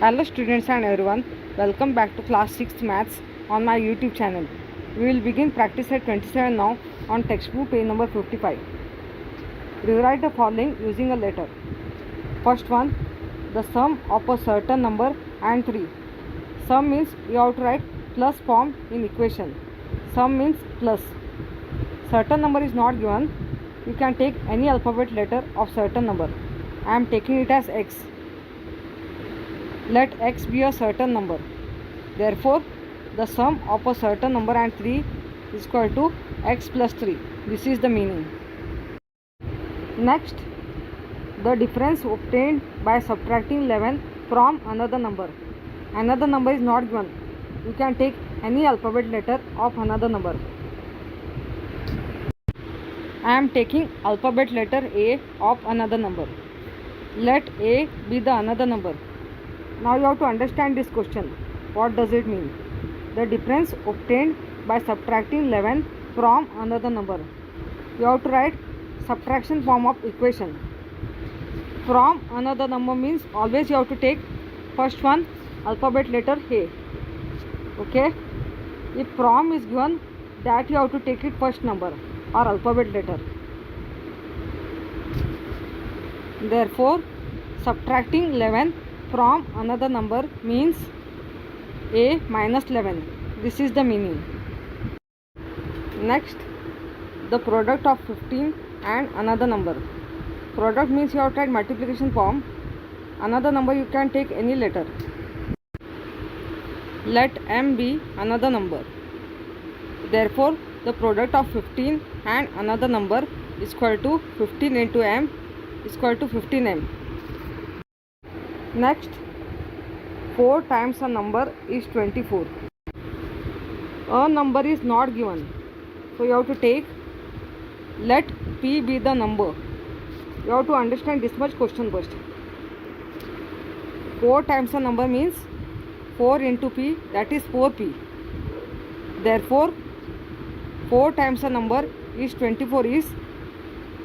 Hello students and everyone, welcome back to class 6th maths on my YouTube channel. We will begin practice at 27 now on textbook page number 55. Rewrite the following using a letter. First one, the sum of a certain number and 3. Sum means you have to write plus form in equation. Sum means plus. Certain number is not given. You can take any alphabet letter of certain number. I am taking it as x. Let x be a certain number. Therefore, the sum of a certain number and 3 is equal to x plus 3. This is the meaning. Next, the difference obtained by subtracting 11 from another number. Another number is not given. You can take any alphabet letter of another number. I am taking alphabet letter A of another number. Let A be the another number. Now you have to understand this question. What does it mean? The difference obtained by subtracting 11 from another number. You have to write subtraction form of equation. From another number means always you have to take first one alphabet letter A. Okay? If from is given, that you have to take it first number or alphabet letter. Therefore, subtracting 11 from another number means A minus 11. This is the meaning. Next, the product of 15 and another number. Product means you have to write multiplication form. Another number you can take any letter. Let m be another number. Therefore, the product of 15 and another number is equal to 15 into m is equal to 15m. Next, 4 times a number is 24. A number is not given. So you have to take let p be the number. You have to understand this much question first. 4 times a number means 4 into p, that is 4p. Therefore, 4 times a number is 24 is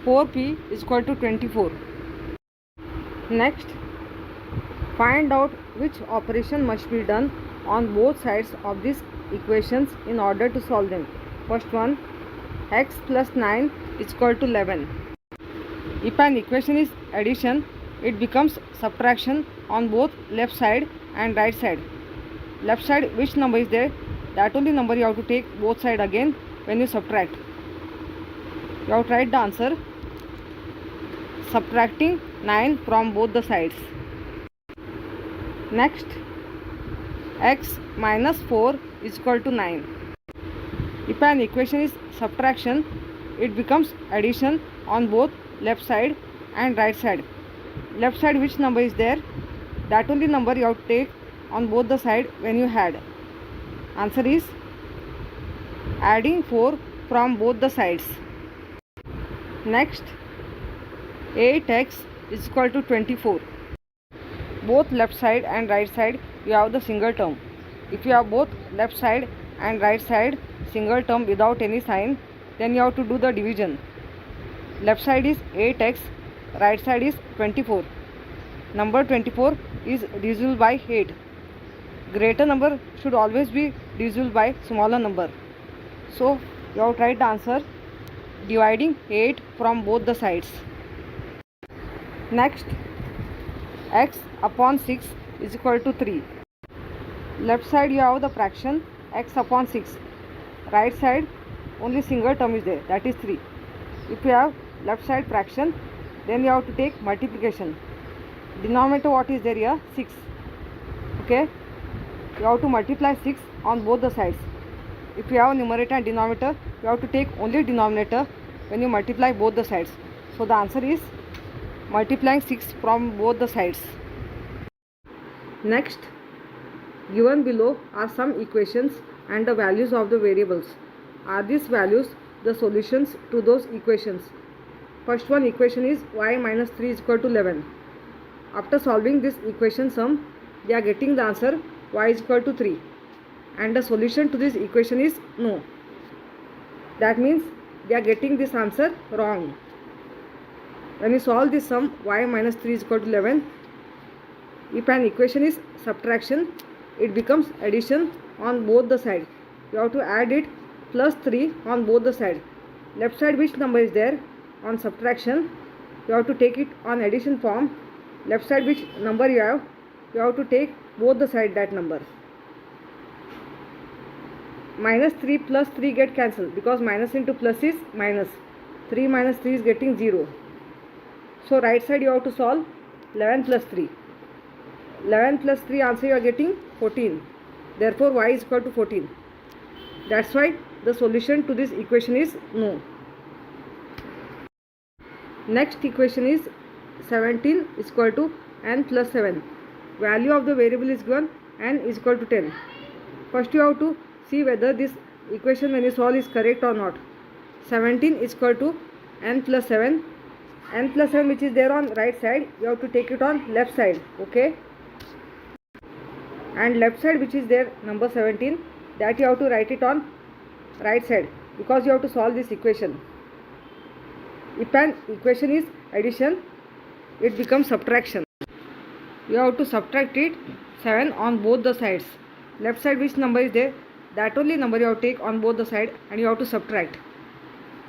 4p is equal to 24. Next, find out which operation must be done on both sides of these equations in order to solve them. First one, x plus 9 is equal to 11. If an equation is addition, it becomes subtraction on both left side and right side. Left side, which number is there, that only number you have to take both side again when you subtract. You have to write the answer subtracting 9 from both the sides. Next, x minus 4 is equal to 9. If an equation is subtraction, it becomes addition on both left side and right side. Left side, which number is there, that only number you have to take on both the side when you add. Answer is adding 4 from both the sides. Next, 8x is equal to 24. Both left side and right side you have the single term. If you have both left side and right side single term without any sign, then you have to do the division. Left side is 8x, right side is 24. Number 24 is divisible by 8. Greater number should always be divisible by smaller number. So you have to write the answer dividing 8 from both the sides. Next, x upon 6 is equal to 3. Left side you have the fraction x upon 6. Right side only single term is there, that is 3. If you have left side fraction, then you have to take multiplication. Denominator what is there here? 6. Okay, you have to multiply 6 on both the sides. If you have numerator and denominator, you have to take only denominator when you multiply both the sides. So the answer is multiplying 6 from both the sides. Next, given below are some equations and the values of the variables. Are these values the solutions to those equations? First one equation is y minus 3 is equal to 11. After solving this equation sum, they are getting the answer y is equal to 3. And the solution to this equation is no. That means they are getting this answer wrong. When you solve this sum y minus 3 is equal to 11, If an equation is subtraction, it becomes addition on both the sides. You have to add it plus 3 on both the sides. Left side which number is there on subtraction, you have to take it on addition form. Left side which number you have to take both the side that number. Minus 3 plus 3 get cancelled because minus into plus is minus. 3 minus 3 is getting 0. So right side you have to solve 11 plus 3. 11 plus 3 answer you are getting 14. Therefore y is equal to 14. That's why the solution to this equation is no. Next equation is 17 is equal to n plus 7. Value of the variable is given, n is equal to 10. First you have to see whether this equation when you solve is correct or not. 17 is equal to n plus 7. N plus 7 which is there on right side, you have to take it on left side. Okay. And left side which is there number 17, that you have to write it on right side because you have to solve this equation. If an equation is addition, it becomes subtraction. You have to subtract it 7 on both the sides. Left side which number is there, that only number you have to take on both the side and you have to subtract.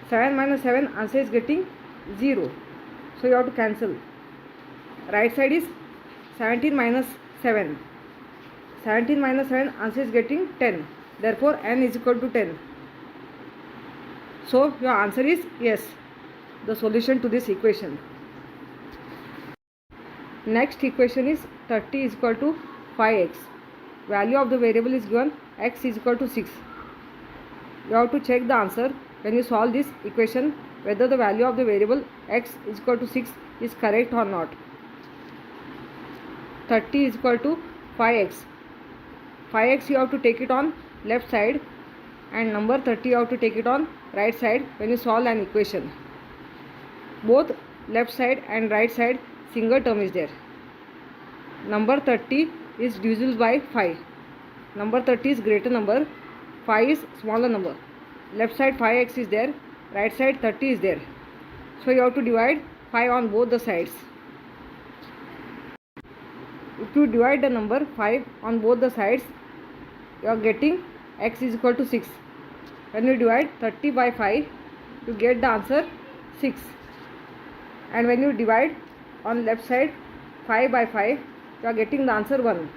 7 minus 7 answer is getting 0. So you have to cancel. Right side is 17 minus 7. 17 minus 7 answer is getting 10. Therefore n is equal to 10. So your answer is yes, the solution to this equation. Next equation is 30 is equal to 5x. Value of the variable is given, x is equal to 6. You have to check the answer when you solve this equation whether the value of the variable x is equal to 6 is correct or not. 30 is equal to 5x. 5x you have to take it on left side and number 30 you have to take it on right side when you solve an equation. Both left side and right side single term is there. Number 30 is divisible by 5. Number 30 is greater number, 5 is smaller number. Left side 5x is there, right side 30 is there. So you have to divide 5 on both the sides. If you divide the number 5 on both the sides, you are getting x is equal to 6. When you divide 30 by 5, you get the answer 6. And when you divide on left side 5 by 5, you are getting the answer 1.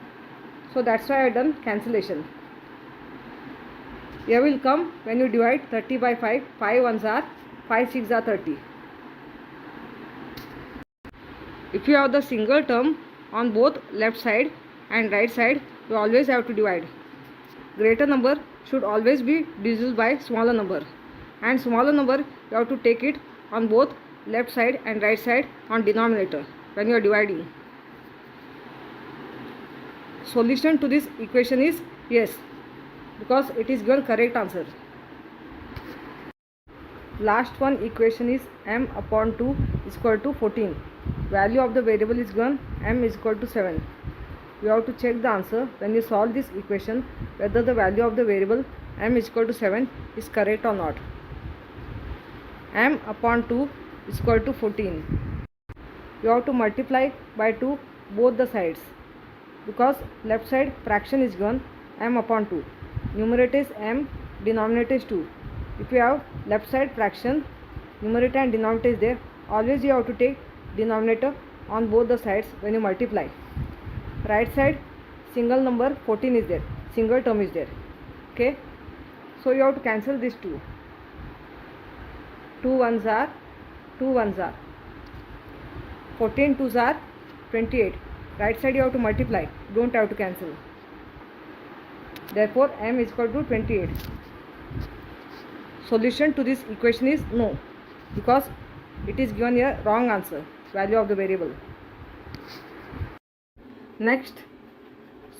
So that's why I have done cancellation. Here will come when you divide 30 by 5, 5 ones are 5 6 are 30. If you have the single term on both left side and right side, you always have to divide. Greater number should always be divisible by smaller number, and smaller number you have to take it on both left side and right side on denominator when you are dividing. Solution to this equation is yes, because it is given correct answer. Last one equation is m upon 2 is equal to 14. Value of the variable is given, m is equal to 7. You have to check the answer when you solve this equation whether the value of the variable m is equal to 7 is correct or not. M upon 2 is equal to 14. You have to multiply by 2 both the sides because left side fraction is given m upon 2. Numerator is m, denominator is 2. If you have left side fraction, numerator and denominator is there, always you have to take denominator on both the sides when you multiply. Right side single number 14 is there, single term is there. Okay, so you have to cancel this 2. 2 ones are 2 ones are 14 twos are 28. Right side you have to multiply, don't have to cancel. Therefore m is equal to 28. Solution to this equation is no, because it is given here wrong answer, value of the variable. Next,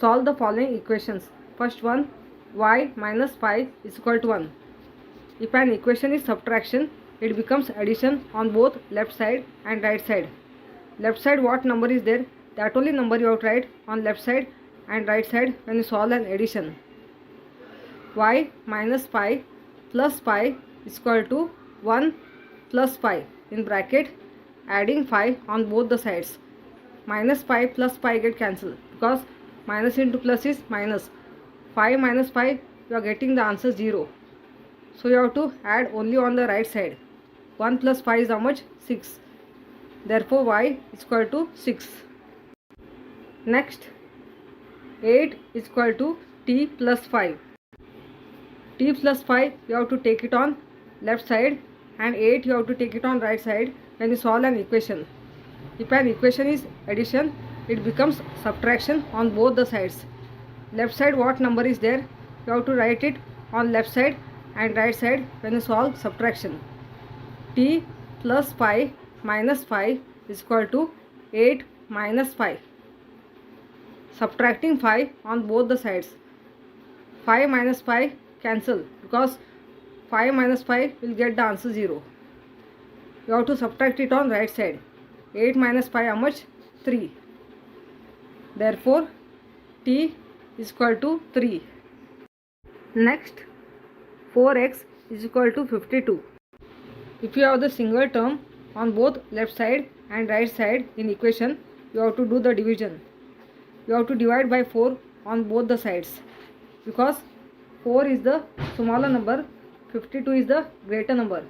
solve the following equations. First one, y minus 5 is equal to 1. If an equation is subtraction, it becomes addition on both left side and right side. Left side what number is there, that only number you have to write on left side and right side when you solve an addition. Y minus 5 plus 5 is equal to 1 plus 5 in bracket, adding 5 on both the sides. minus 5 plus 5 get cancelled because minus into plus is minus. 5 minus 5, you are getting the answer 0. So you have to add only on the right side. 1 plus 5 is how much? 6. Therefore y is equal to 6. Next, 8 is equal to t plus 5. T plus 5 you have to take it on left side and 8 you have to take it on right side when you solve an equation. If an equation is addition, it becomes subtraction on both the sides. Left side what number is there, you have to write it on left side and right side when you solve subtraction. T plus 5 minus 5 is equal to 8 minus 5. Subtracting 5 on both the sides. 5 minus 5 cancel because 5 minus 5 will get the answer 0. You have to subtract it on right side. 8 minus 5 how much? 3. Therefore t is equal to 3. Next, 4x is equal to 52. If you have the single term on both left side and right side in equation, you have to do the division. You have to divide by 4 on both the sides because 4 is the smaller number, 52 is the greater number.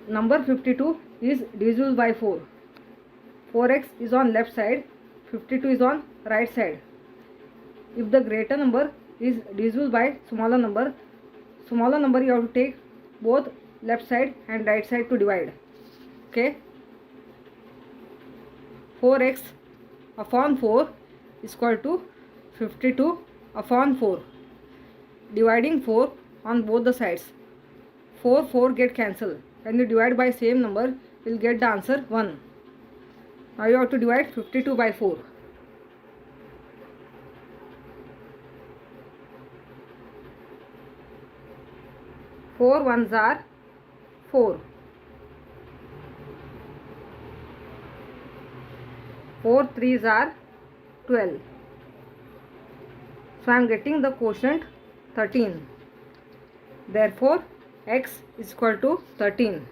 Number 52 is divisible by 4. 4x is on left side, 52 is on right side. If the greater number is divisible by smaller number you have to take both left side and right side to divide. Okay. 4x upon 4 is equal to 52 upon 4. Dividing 4 on both the sides. 4 get cancelled. When you divide by same number, you will get the answer 1. Now you have to divide 52 by 4. 4 ones are 4. 4 threes are 12. So I am getting the quotient 13. Therefore x is equal to 13.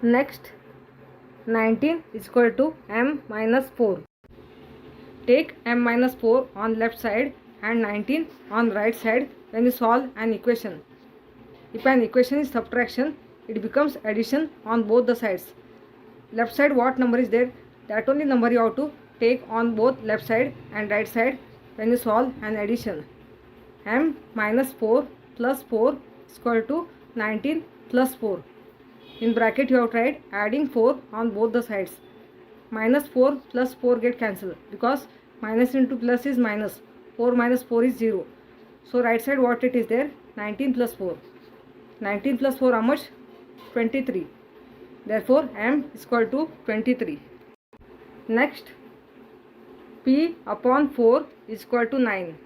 Next, 19 is equal to m minus 4. Take m minus 4 on left side and 19 on right side when you solve an equation. If an equation is subtraction, it becomes addition on both the sides. Left side what number is there, that only number you have to take on both left side and right side when you solve an addition. M minus 4 plus 4 is equal to 19 plus 4. In bracket you have tried adding 4 on both the sides. Minus 4 plus 4 get cancelled because minus into plus is minus. 4 minus 4 is 0. So right side what it is there, 19 plus 4. 19 plus 4 how much? 23. Therefore m is equal to 23. Next, p upon 4 is equal to 9.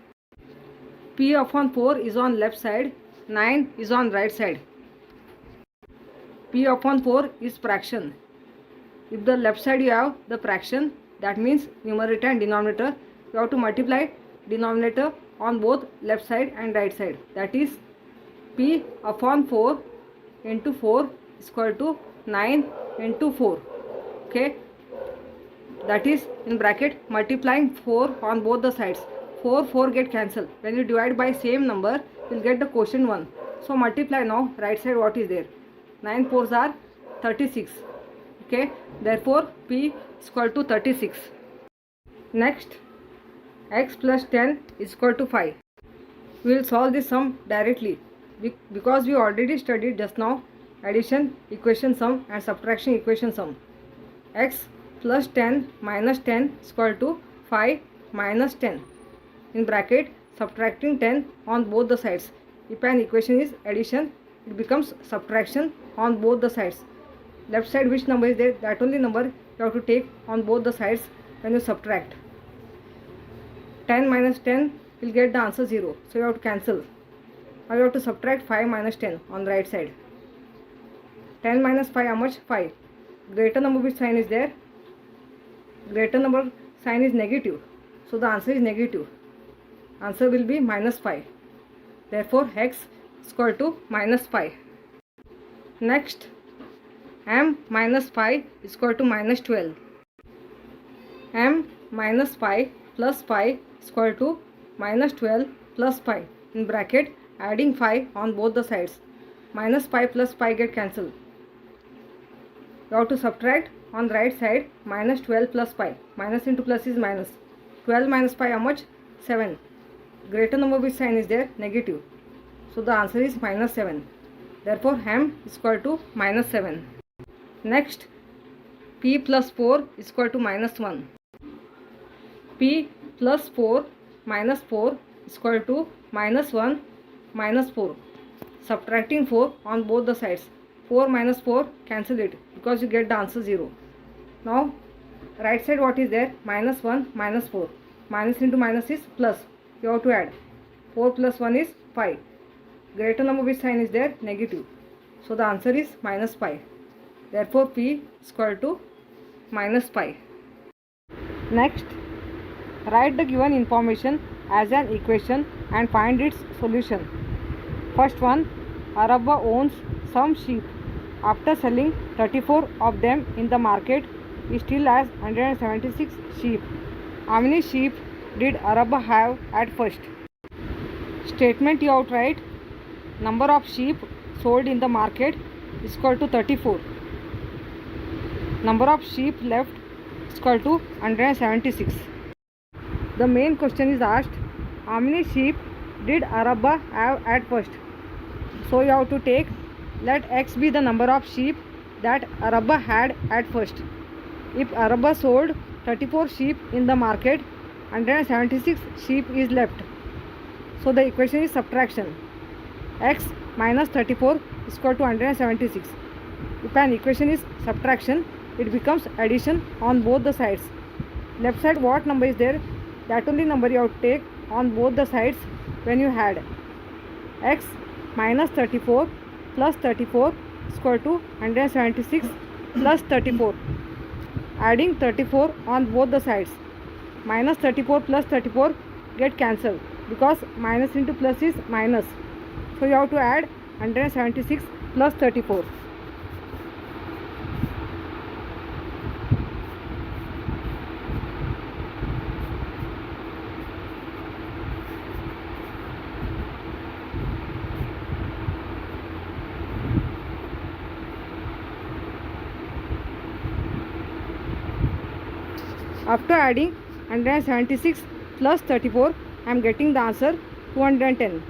P upon 4 is on left side, 9 is on right side. P upon 4 is fraction. If the left side you have the fraction, that means numerator and denominator, you have to multiply denominator on both left side and right side. That is p upon 4 into 4 is equal to 9 into 4. Okay. That is in bracket multiplying 4 on both the sides. 4 get cancelled. When you divide by same number, you will get the quotient 1. So multiply now right side what is there. 9 4s are 36. Okay. Therefore p is equal to 36. Next, x plus 10 is equal to 5. We will solve this sum directly because we already studied just now addition equation sum and subtraction equation sum. X plus 10 minus 10 is equal to 5 minus 10. In bracket subtracting 10 on both the sides. If an equation is addition, it becomes subtraction on both the sides. Left side which number is there, that only number you have to take on both the sides when you subtract. 10 minus 10 will get the answer 0. So you have to cancel. Now you have to subtract 5 minus 10 on the right side. 10 minus 5 how much? 5. Greater number which sign is there? Greater number sign is negative. So the answer is negative. Answer will be minus 5. Therefore x is equal to minus 5. Next, m minus 5 is equal to minus 12. m minus pi plus pi is equal to minus 12 plus pi in bracket adding 5 on both the sides. Minus pi plus pi get cancelled. You have to subtract on the right side minus 12 plus pi. Minus into plus is minus. 12 minus pi how much? 7. Greater number which sign is there? Negative. So the answer is minus 7. Therefore m is equal to minus 7. Next, p plus 4 is equal to minus 1. P plus 4 minus 4 is equal to minus 1 minus 4. Subtracting 4 on both the sides. 4 minus 4 cancel it because you get the answer 0. Now right side what is there? Minus 1 minus 4. Minus into minus is plus. You have to add. 4 plus 1 is 5. Greater number which sign is there? Negative. So the answer is minus pi. Therefore p is equal to minus pi. Next, write the given information as an equation and find its solution. First one, Arabba owns some sheep. After selling 34 of them in the market, he still has 176 sheep. How many sheep did Arabba have at first? Statement you have to write. Number of sheep sold in the market is equal to 34. Number of sheep left is equal to 176. The main question is asked, how many sheep did Arabba have at first? So you have to take, let x be the number of sheep that Arabba had at first. If Arabba sold 34 sheep in the market, 176 sheep is left. So the equation is subtraction. X minus 34 is equal to 176. If an equation is subtraction, it becomes addition on both the sides. Left side what number is there? That only number you have to take on both the sides when you had. X minus 34 plus 34 is equal to 176 plus 34. Adding 34 on both the sides. Minus 34 plus 34 get cancelled because minus into plus is minus. So you have to add 176 plus 34. After adding 176 plus 34, I am getting the answer 210.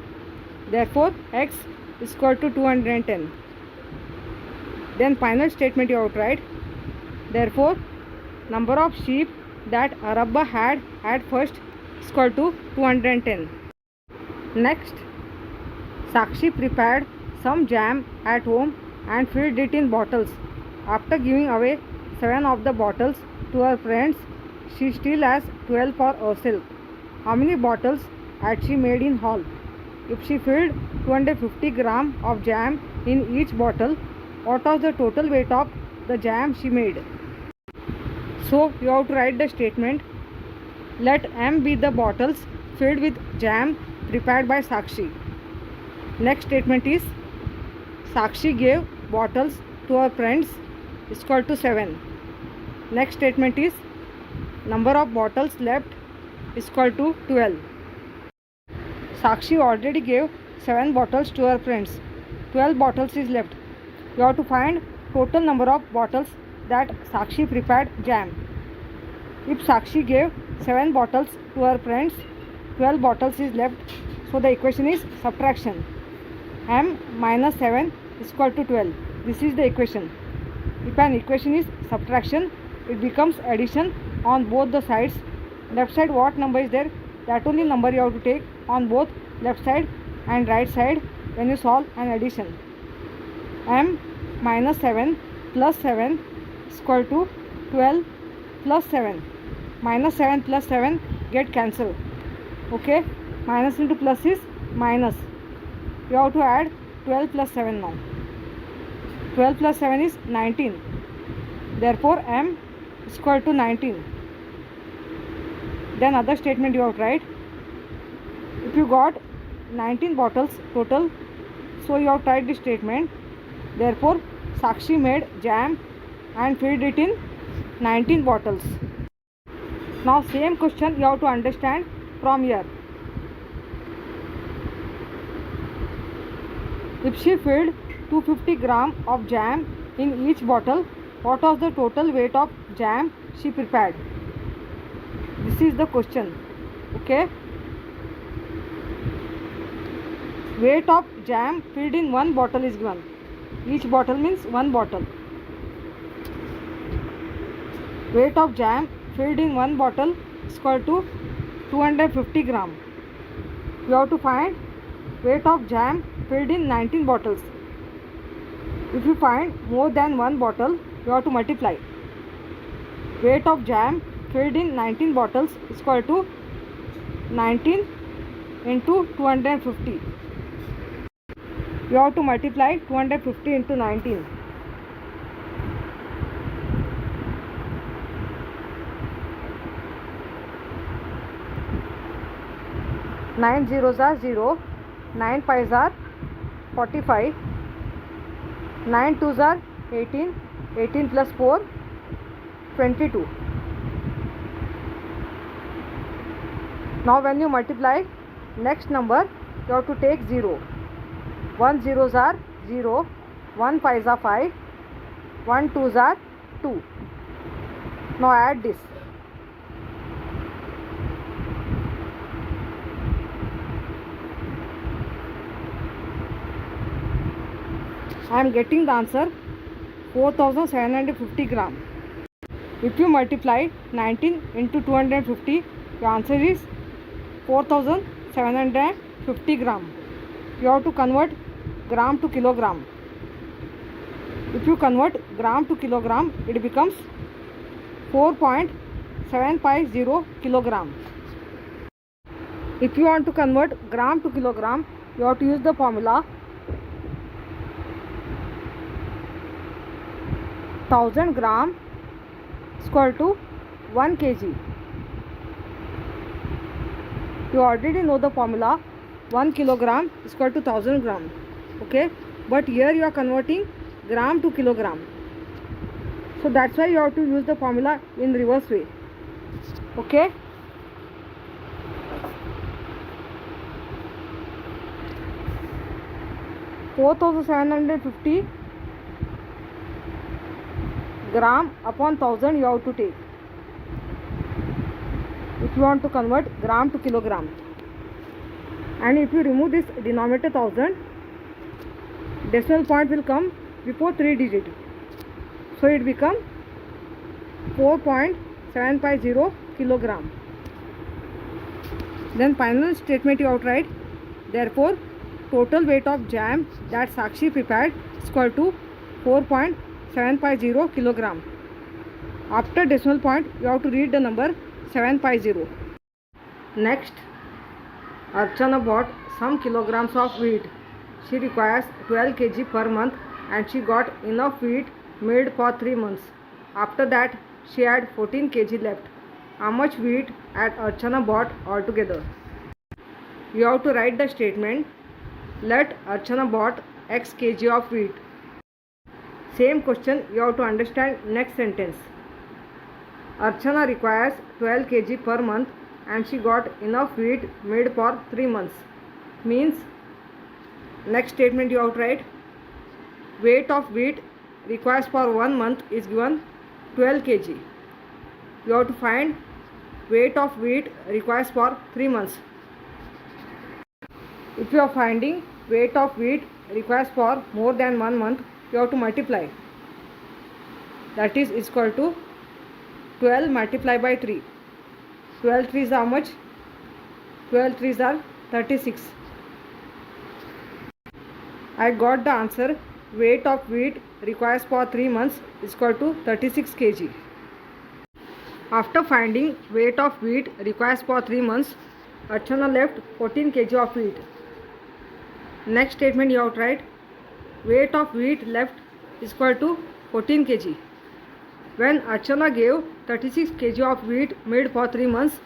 Therefore, x is equal to 210. Then final statement you have to write. Therefore, number of sheep that Arabba had at first is equal to 210. Next, Sakshi prepared some jam at home and filled it in bottles. After giving away 7 of the bottles to her friends, she still has 12 for herself. How many bottles had she made in all? If she filled 250 grams of jam in each bottle, what was the total weight of the jam she made? So you have to write the statement. Let M be the bottles filled with jam prepared by Sakshi. Next statement is Sakshi gave bottles to her friends is equal to 7. Next statement is number of bottles left is equal to 12. Sakshi already gave 7 bottles to her friends. 12 bottles is left. You have to find total number of bottles that Sakshi prepared jam. If Sakshi gave 7 bottles to her friends, 12 bottles is left. So the equation is subtraction. M minus 7 is equal to 12. This is the equation. If an equation is subtraction, it becomes addition on both the sides. Left side what number is there? That only number you have to take on both left side and right side when you solve an addition. M minus 7 plus 7 is equal to 12 plus 7. Minus 7 plus 7 get cancelled. Okay, minus into plus is minus. You have to add 12 plus 7 now. 12 plus 7 is 19. Therefore M is equal to 19. Then other statement you have to write. If you got 19 bottles total, so you have to write this statement. Therefore Sakshi made jam and filled it in 19 bottles. Now same question you have to understand from here. If she filled 250 gram of jam in each bottle, what was the total weight of jam she prepared? This is the question. Okay. Weight of jam filled in one bottle is given. Each bottle means one bottle. Weight of jam filled in one bottle is equal to 250 gram. You have to find weight of jam filled in 19 bottles. If you find more than one bottle, you have to multiply. Weight of jam filled in 19 bottles is equal to 19 into 250. You have to multiply 250 into 19. Nine zeros are 0, 9 5s are 45, 9 2s are 18, 18 plus 4, 22. Now when you multiply next number, you have to take 0. 1 zeros are 0, 1 5s are 5, 1 2s are 2. Now add this. I am getting the answer 4750 gram. If you multiply 19 into 250, your answer is 4750 gram. You have to convert gram to kilogram. If you convert gram to kilogram, it becomes 4.750 kilogram. If you want to convert gram to kilogram, you have to use the formula 1000 gram is equal to 1 kg. You already know the formula 1 kilogram is equal to 1000 gram. Okay, but here you are converting gram to kilogram. So that's why you have to use the formula in reverse way. Okay. (4750) gram upon 1000 you have to take if you want to convert gram to kilogram. And if you remove this denominator 1000, decimal point will come before 3 digit, so it become 4.750 kilogram. Then final statement you have to write, therefore total weight of jam that Sakshi prepared is equal to 4.750 kilogram. After decimal point you have to read the number 750. Next, Archana bought some kilograms of wheat. She requires 12 kg per month and she got enough wheat made for 3 months. After that, she had 14 kg left. How much wheat had Archana bought altogether? You have to write the statement, let Archana bought x kg of wheat. Same question you have to understand next sentence. Archana requires 12 kg per month and she got enough wheat made for 3 months. Means next statement you have to write, weight of wheat requires for 1 month is given 12 kg. You have to find weight of wheat requires for 3 months. If you are finding weight of wheat requires for more than 1 month, you have to multiply. That is equal to 12 multiplied by 3. 12 3s are how much? 12 3s are 36. I got the answer. Weight of wheat requires for 3 months is equal to 36 kg. After finding weight of wheat requires for 3 months, Archana left 14 kg of wheat. Next statement you have to write, weight of wheat left is equal to 14 kg. When Archana gave 36 kg of wheat made for 3 months,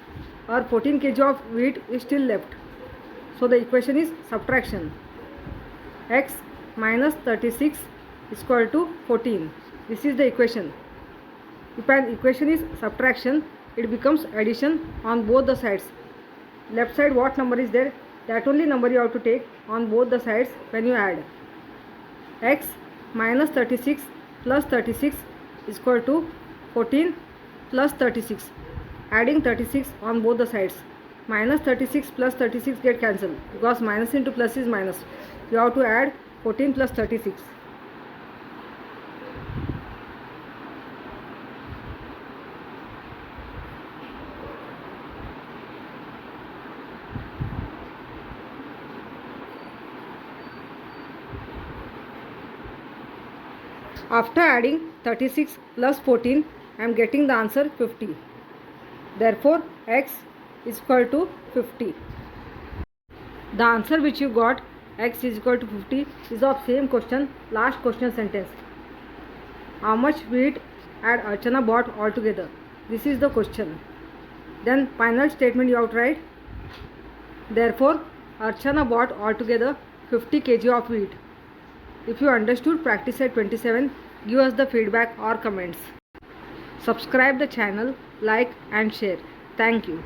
or 14 kg of wheat is still left. So the equation is subtraction. X minus 36 is equal to 14. This is the equation. If an equation is subtraction, it becomes addition on both the sides. Left side what number is there, that only number you have to take on both the sides when you add. X minus 36 plus 36 is equal to 14 plus 36. Adding 36 on both the sides. Minus 36 plus 36 get cancelled because minus into plus is minus. You have to add 14 plus 36. After adding 36 plus 14, I am getting the answer 50. Therefore, x is equal to 50. The answer which you got, x is equal to 50, is of same question, last question sentence. How much wheat had Archana bought altogether? This is the question. Then final statement you have to write. Therefore, Archana bought altogether 50 kg of wheat. If you understood practice set 27, give us the feedback or comments. Subscribe the channel, like and share. Thank you.